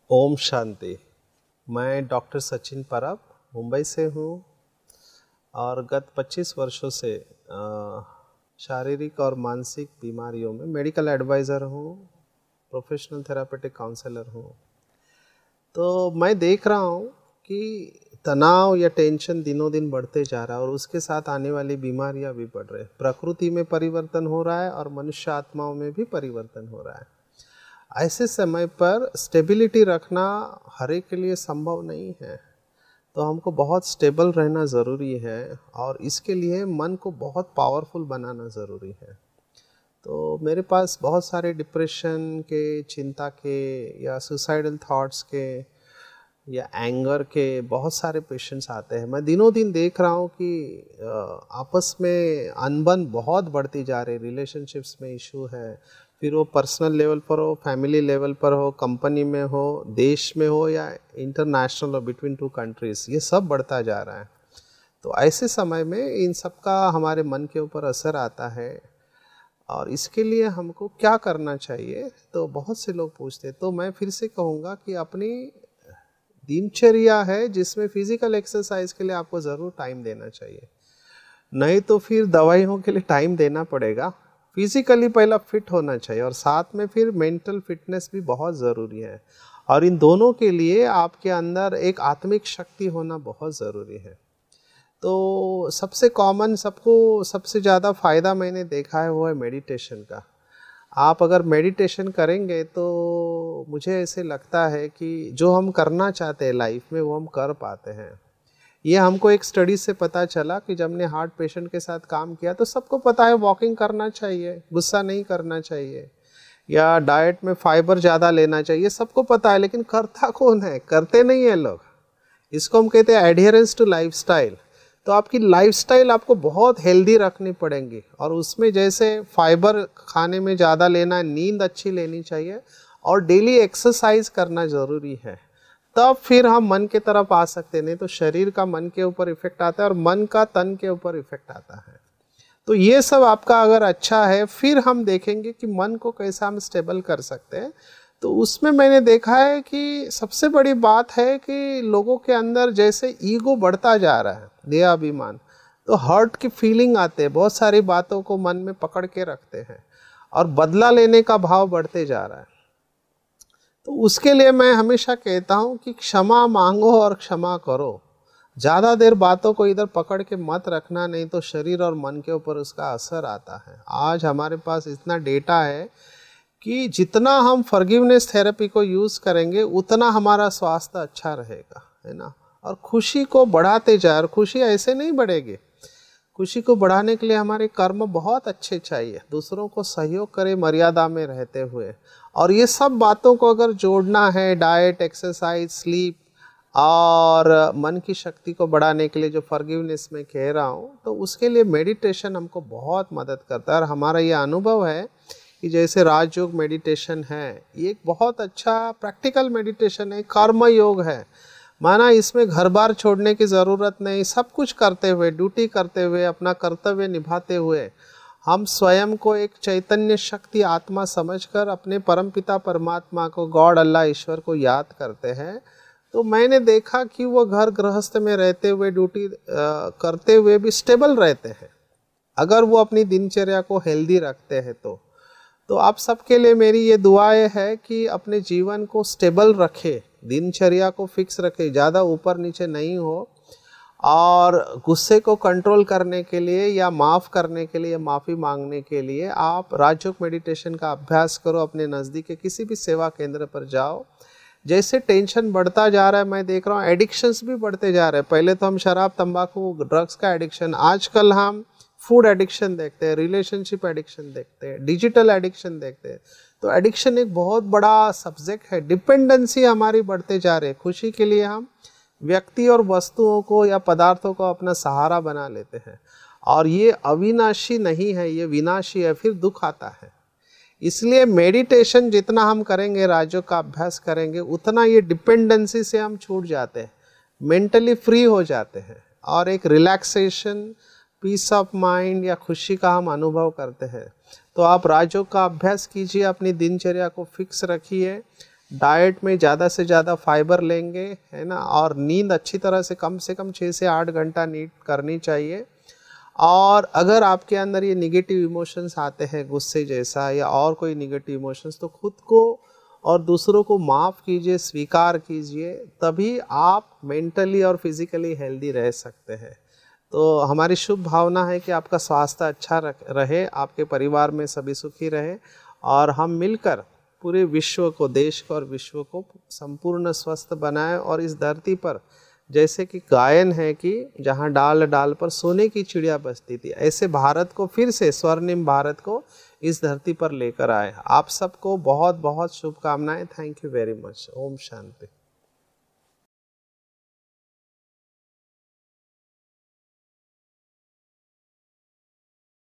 ओम शांति। मैं डॉक्टर सचिन परब मुंबई से हूँ और गत 25 वर्षों से शारीरिक और मानसिक बीमारियों में मेडिकल एडवाइज़र हूँ, प्रोफेशनल थेरापेटिक काउंसलर हूँ। तो मैं देख रहा हूँ कि तनाव या टेंशन दिनों दिन बढ़ते जा रहा है और उसके साथ आने वाली बीमारियाँ भी बढ़ रही है। प्रकृति में परिवर्तन हो रहा है और मनुष्य आत्माओं में भी परिवर्तन हो रहा है। ऐसे समय पर स्टेबिलिटी रखना हर एक के लिए संभव नहीं है, तो हमको बहुत स्टेबल रहना ज़रूरी है और इसके लिए मन को बहुत पावरफुल बनाना ज़रूरी है। तो मेरे पास बहुत सारे डिप्रेशन के, चिंता के या सुसाइडल थॉट्स के या एंगर के बहुत सारे पेशेंट्स आते हैं। मैं दिनों दिन देख रहा हूँ कि आपस में अनबन बहुत बढ़ती जा रही, रिलेशनशिप्स में इशू है, फिर वो पर्सनल लेवल पर हो, फैमिली लेवल पर हो, कंपनी में हो, देश में हो या इंटरनेशनल हो, बिटवीन टू कंट्रीज़, ये सब बढ़ता जा रहा है। तो ऐसे समय में इन सब का हमारे मन के ऊपर असर आता है और इसके लिए हमको क्या करना चाहिए, तो बहुत से लोग पूछते हैं। तो मैं फिर से कहूँगा कि अपनी दिनचर्या है जिसमें फिजिकल एक्सरसाइज के लिए आपको ज़रूर टाइम देना चाहिए, नहीं तो फिर दवाइयों के लिए टाइम देना पड़ेगा। फिजिकली पहला फिट होना चाहिए और साथ में फिर मेंटल फिटनेस भी बहुत ज़रूरी है और इन दोनों के लिए आपके अंदर एक आत्मिक शक्ति होना बहुत ज़रूरी है। तो सबसे कॉमन, सबको सबसे ज़्यादा फ़ायदा मैंने देखा है वो है मेडिटेशन का। आप अगर मेडिटेशन करेंगे तो मुझे ऐसे लगता है कि जो हम करना चाहते हैं लाइफ में वो हम कर पाते हैं। ये हमको एक स्टडी से पता चला कि जब हमने हार्ट पेशेंट के साथ काम किया तो सबको पता है वॉकिंग करना चाहिए, गुस्सा नहीं करना चाहिए, या डाइट में फाइबर ज़्यादा लेना चाहिए, सबको पता है, लेकिन करता कौन है? करते नहीं है लोग। इसको हम कहते हैं एडहेरेंस टू लाइफस्टाइल। तो आपकी लाइफस्टाइल आपको बहुत हेल्दी रखनी पड़ेगी और उसमें जैसे फाइबर खाने में ज़्यादा लेना, नींद अच्छी लेनी चाहिए और डेली एक्सरसाइज करना ज़रूरी है, तब फिर हम मन के तरफ आ सकते। नहीं तो शरीर का मन के ऊपर इफेक्ट आता है और मन का तन के ऊपर इफेक्ट आता है। तो ये सब आपका अगर अच्छा है, फिर हम देखेंगे कि मन को कैसे हम स्टेबल कर सकते हैं। तो उसमें मैंने देखा है कि सबसे बड़ी बात है कि लोगों के अंदर जैसे ईगो बढ़ता जा रहा है, देहाभिमान, तो हर्ट की फीलिंग आते हैं, बहुत सारी बातों को मन में पकड़ के रखते हैं और बदला लेने का भाव बढ़ते जा रहा है। तो उसके लिए मैं हमेशा कहता हूँ कि क्षमा मांगो और क्षमा करो। ज़्यादा देर बातों को इधर पकड़ के मत रखना, नहीं तो शरीर और मन के ऊपर उसका असर आता है। आज हमारे पास इतना डेटा है कि जितना हम फॉरगिवनेस थेरेपी को यूज़ करेंगे उतना हमारा स्वास्थ्य अच्छा रहेगा, है ना। और खुशी को बढ़ाते जाए, और खुशी ऐसे नहीं बढ़ेगी। खुशी को बढ़ाने के लिए हमारे कर्म बहुत अच्छे चाहिए, दूसरों को सहयोग करें मर्यादा में रहते हुए। और ये सब बातों को अगर जोड़ना है, डाइट, एक्सरसाइज, स्लीप और मन की शक्ति को बढ़ाने के लिए जो फॉरगिवनेस में कह रहा हूँ, तो उसके लिए मेडिटेशन हमको बहुत मदद करता है। और हमारा ये अनुभव है कि जैसे राजयोग मेडिटेशन है, ये एक बहुत अच्छा प्रैक्टिकल मेडिटेशन है, कर्म योग है। माना इसमें घर बार छोड़ने की ज़रूरत नहीं, सब कुछ करते हुए, ड्यूटी करते हुए, अपना कर्तव्य निभाते हुए हम स्वयं को एक चैतन्य शक्ति आत्मा समझकर अपने परमपिता परमात्मा को, गॉड, अल्लाह, ईश्वर को याद करते हैं। तो मैंने देखा कि वो घर गृहस्थ में रहते हुए, ड्यूटी करते हुए भी स्टेबल रहते हैं, अगर वो अपनी दिनचर्या को हेल्दी रखते हैं। तो आप सबके लिए मेरी ये दुआएं है कि अपने जीवन को स्टेबल रखे, दिनचर्या को फिक्स रखे, ज़्यादा ऊपर नीचे नहीं हो, और गुस्से को कंट्रोल करने के लिए या माफ़ करने के लिए, माफ़ी मांगने के लिए आप राजयोग मेडिटेशन का अभ्यास करो। अपने नज़दीक के किसी भी सेवा केंद्र पर जाओ। जैसे टेंशन बढ़ता जा रहा है, मैं देख रहा हूँ एडिक्शंस भी बढ़ते जा रहे हैं। पहले तो हम शराब, तंबाकू, ड्रग्स का एडिक्शन, आजकल हम फूड एडिक्शन देखते हैं, रिलेशनशिप एडिक्शन देखते हैं, डिजिटल एडिक्शन देखते हैं। तो एडिक्शन एक बहुत बड़ा सब्जेक्ट है। डिपेंडेंसी हमारी बढ़ते जा रही है। खुशी के लिए हम व्यक्ति और वस्तुओं को या पदार्थों को अपना सहारा बना लेते हैं और ये अविनाशी नहीं है, ये विनाशी है, फिर दुख आता है। इसलिए मेडिटेशन जितना हम करेंगे, राजयोग का अभ्यास करेंगे, उतना ये डिपेंडेंसी से हम छूट जाते हैं, मेंटली फ्री हो जाते हैं और एक रिलैक्सेशन, पीस ऑफ माइंड या खुशी का हम अनुभव करते हैं। तो आप राजयोग का अभ्यास कीजिए, अपनी दिनचर्या को फिक्स रखिए, डाइट में ज़्यादा से ज़्यादा फाइबर लेंगे, है ना, और नींद अच्छी तरह से कम 6 से 8 घंटा नींद करनी चाहिए। और अगर आपके अंदर ये निगेटिव इमोशंस आते हैं, गुस्से जैसा या और कोई निगेटिव इमोशंस, तो खुद को और दूसरों को माफ़ कीजिए, स्वीकार कीजिए, तभी आप मेंटली और फिजिकली हेल्दी रह सकते हैं। तो हमारी शुभ भावना है कि आपका स्वास्थ्य अच्छा रहे, आपके परिवार में सभी सुखी रहे, और हम मिलकर पूरे विश्व को, देश को और विश्व को संपूर्ण स्वस्थ बनाएं। और इस धरती पर जैसे कि गायन है कि जहाँ डाल डाल पर सोने की चिड़िया बसती थी, ऐसे भारत को फिर से, स्वर्णिम भारत को इस धरती पर लेकर आए। आप सबको बहुत बहुत शुभकामनाएं। Thank you very much. ओम शांति।